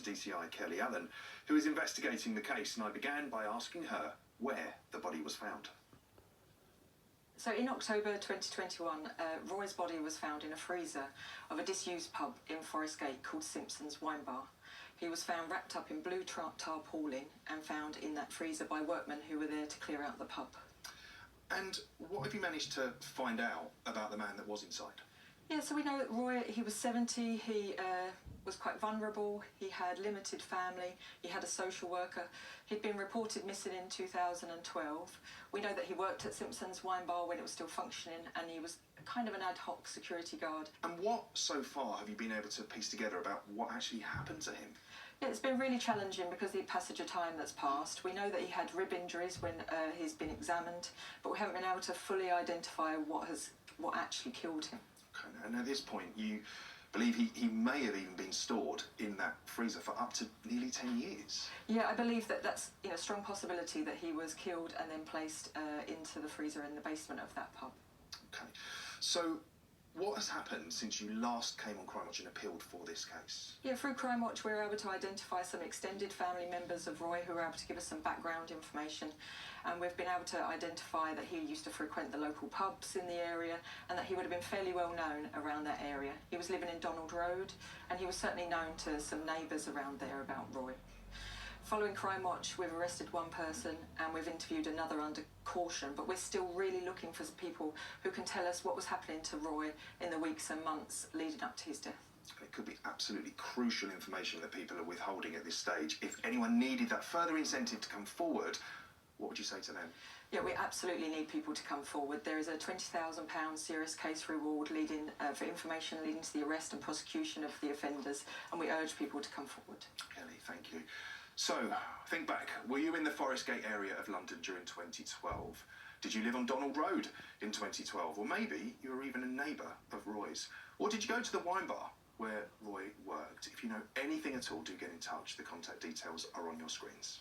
DCI Kelly Allen, who is investigating the case, and I began by asking her where the body was found. So in October 2021, Roy's body was found in a freezer of a disused pub in Forest Gate called Simpson's Wine Bar. He was found wrapped up in blue tarpaulin and found in that freezer by workmen who were there to clear out the pub. And what have you managed to find out about the man that was inside? Yeah, so we know that Roy, he was 70, he was quite vulnerable, he had limited family, he had a social worker. He'd been reported missing in 2012. We know that he worked at Simpson's Wine Bar when it was still functioning, and he was kind of an ad hoc security guard. And what, so far, have you been able to piece together about what actually happened to him? Yeah, it's been really challenging because of the passage of time that's passed. We know that he had rib injuries when he's been examined, but we haven't been able to fully identify what actually killed him. Okay, and at this point, you believe he may have even been stored in that freezer for up to nearly 10 years. Yeah, I believe that that's a strong possibility that he was killed and then placed into the freezer in the basement of that pub. Okay, so what has happened since you last came on Crime Watch and appealed for this case? Yeah, through Crime Watch we were able to identify some extended family members of Roy who were able to give us some background information, and we've been able to identify that he used to frequent the local pubs in the area and that he would have been fairly well known around that area. He was living in Donald Road and he was certainly known to some neighbours around there about Roy. Following Crime Watch, we've arrested one person and we've interviewed another under caution, but we're still really looking for people who can tell us what was happening to Roy in the weeks and months leading up to his death. It could be absolutely crucial information that people are withholding at this stage. If anyone needed that further incentive to come forward, what would you say to them? Yeah, we absolutely need people to come forward. There is a £20,000 serious case reward leading for information leading to the arrest and prosecution of the offenders, and we urge people to come forward. Kelly, thank you. So, think back. Were you in the Forest Gate area of London during 2012? Did you live on Donald Road in 2012? Or maybe you were even a neighbour of Roy's? Or did you go to the wine bar where Roy worked? If you know anything at all, do get in touch. The contact details are on your screens.